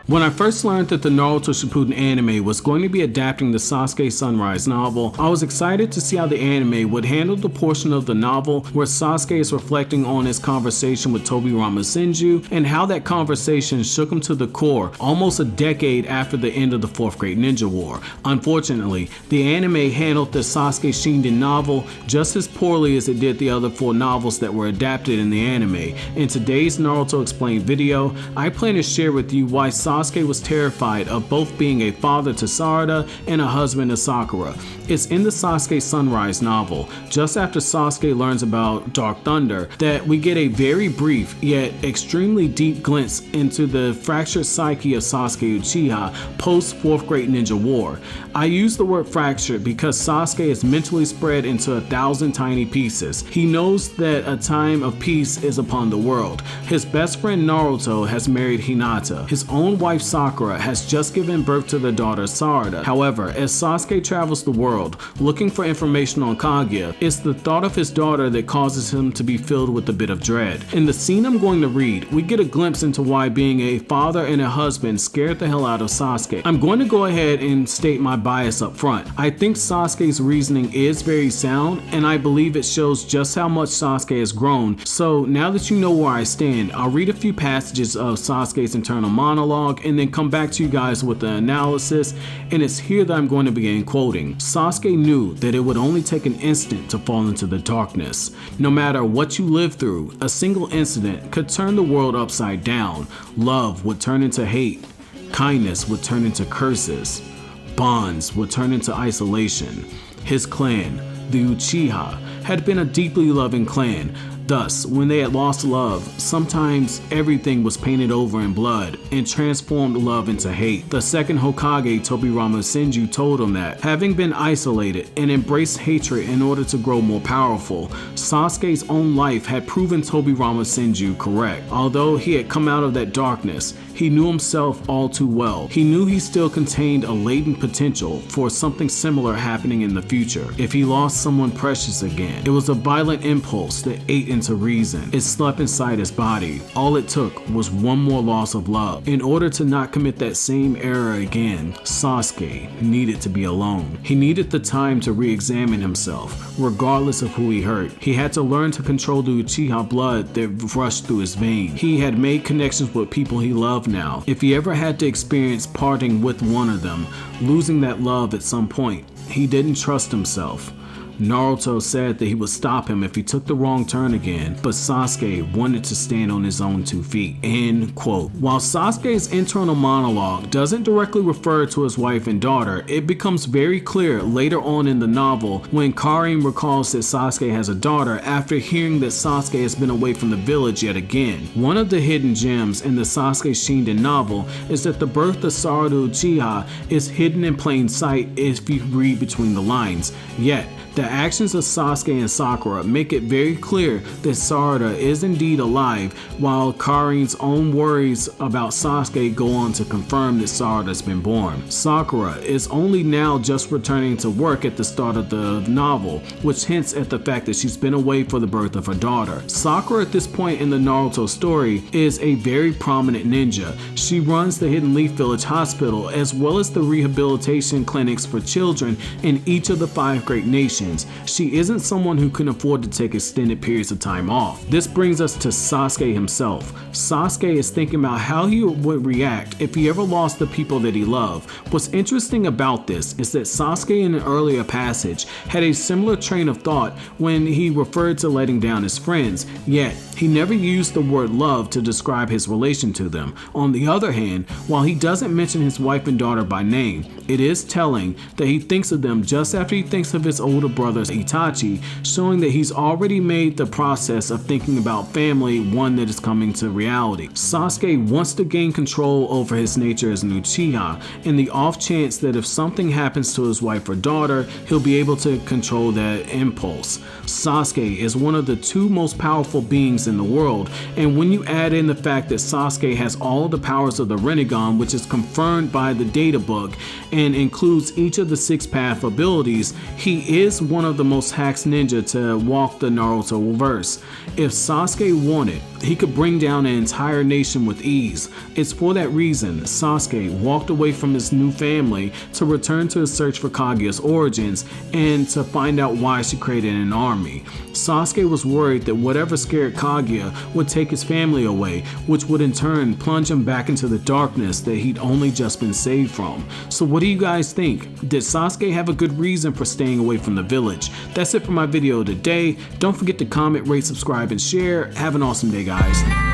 When I first learned that the Naruto Shippuden anime was going to be adapting the Sasuke Sunrise novel, I was excited to see how the anime would handle the portion of the novel where Sasuke is reflecting on his conversation with Tobirama Senju and how that conversation shook him to the core almost a decade after the end of the 4th Great Ninja War. Unfortunately, the anime handled the Sasuke Shinden novel just as poorly as it did the other 4 novels that were adapted in the anime. In today's Naruto Explained video, I plan to share with you why Sasuke was terrified of both being a father to Sarada and a husband to Sakura. It's in the Sasuke Sunrise novel, just after Sasuke learns about Dark Thunder, that we get a very brief yet extremely deep glimpse into the fractured psyche of Sasuke Uchiha post 4th Great Ninja War. I use the word fractured because Sasuke is mentally spread into 1,000 tiny pieces. He knows that a time of peace is upon the world. His best friend Naruto has married Hinata. His own wife Sakura has just given birth to their daughter Sarada. However, as Sasuke travels the world looking for information on Kaguya, it's the thought of his daughter that causes him to be filled with a bit of dread. In the scene I'm going to read, we get a glimpse into why being a father and a husband scared the hell out of Sasuke. I'm going to go ahead and state my bias up front. I think Sasuke's reasoning is very sound, and I believe it shows just how much Sasuke has grown. So now that you know where I stand, I'll read a few passages of Sasuke's internal monologue and then come back to you guys with the analysis, and it's here that I'm going to begin quoting. Sasuke knew that it would only take an instant to fall into the darkness. No matter what you live through, a single incident could turn the world upside down. Love would turn into hate. Kindness would turn into curses. Bonds would turn into isolation. His clan, the Uchiha, had been a deeply loving clan. Thus, when they had lost love, sometimes everything was painted over in blood and transformed love into hate. The second Hokage, Tobirama Senju, told him that, having been isolated and embraced hatred in order to grow more powerful, Sasuke's own life had proven Tobirama Senju correct. Although he had come out of that darkness, he knew himself all too well. He knew he still contained a latent potential for something similar happening in the future. If he lost someone precious again, it was a violent impulse that ate into reason. It slept inside his body. All it took was one more loss of love. In order to not commit that same error again, Sasuke needed to be alone. He needed the time to re-examine himself, regardless of who he hurt. He had to learn to control the Uchiha blood that rushed through his veins. He had made connections with people he loved now. If he ever had to experience parting with one of them, losing that love at some point, he didn't trust himself. Naruto said that he would stop him if he took the wrong turn again, but Sasuke wanted to stand on his own 2 feet. End quote. While Sasuke's internal monologue doesn't directly refer to his wife and daughter, it becomes very clear later on in the novel when Karin recalls that Sasuke has a daughter after hearing that Sasuke has been away from the village yet again. One of the hidden gems in the Sasuke Shinden novel is that the birth of Sarada Uchiha is hidden in plain sight if you read between the lines. Yet, the actions of Sasuke and Sakura make it very clear that Sarada is indeed alive, while Karin's own worries about Sasuke go on to confirm that Sarada's been born. Sakura is only now just returning to work at the start of the novel, which hints at the fact that she's been away for the birth of her daughter. Sakura at this point in the Naruto story is a very prominent ninja. She runs the Hidden Leaf Village Hospital as well as the rehabilitation clinics for children in each of the 5 great nations. She isn't someone who can afford to take extended periods of time off. This brings us to Sasuke himself. Sasuke is thinking about how he would react if he ever lost the people that he loved. What's interesting about this is that Sasuke in an earlier passage had a similar train of thought when he referred to letting down his friends, yet he never used the word love to describe his relation to them. On the other hand, while he doesn't mention his wife and daughter by name, it is telling that he thinks of them just after he thinks of his older brother Itachi, showing that he's already made the process of thinking about family one that is coming to reality. Sasuke wants to gain control over his nature as an Uchiha, in the off chance that if something happens to his wife or daughter, he'll be able to control that impulse. Sasuke is one of the 2 most powerful beings in the world, and when you add in the fact that Sasuke has all of the powers of the Rinnegan, which is confirmed by the data book and includes each of the 6 path abilities, he is one of the most hacks ninja to walk the Naruto verse. If Sasuke wanted, he could bring down an entire nation with ease. It's for that reason Sasuke walked away from his new family to return to his search for Kaguya's origins and to find out why she created an army. Sasuke was worried that whatever scared Kaguya would take his family away, which would in turn plunge him back into the darkness that he'd only just been saved from. So what do you guys think? Did Sasuke have a good reason for staying away from the village? That's it for my video today. Don't forget to comment, rate, subscribe, and share. Have an awesome day, guys.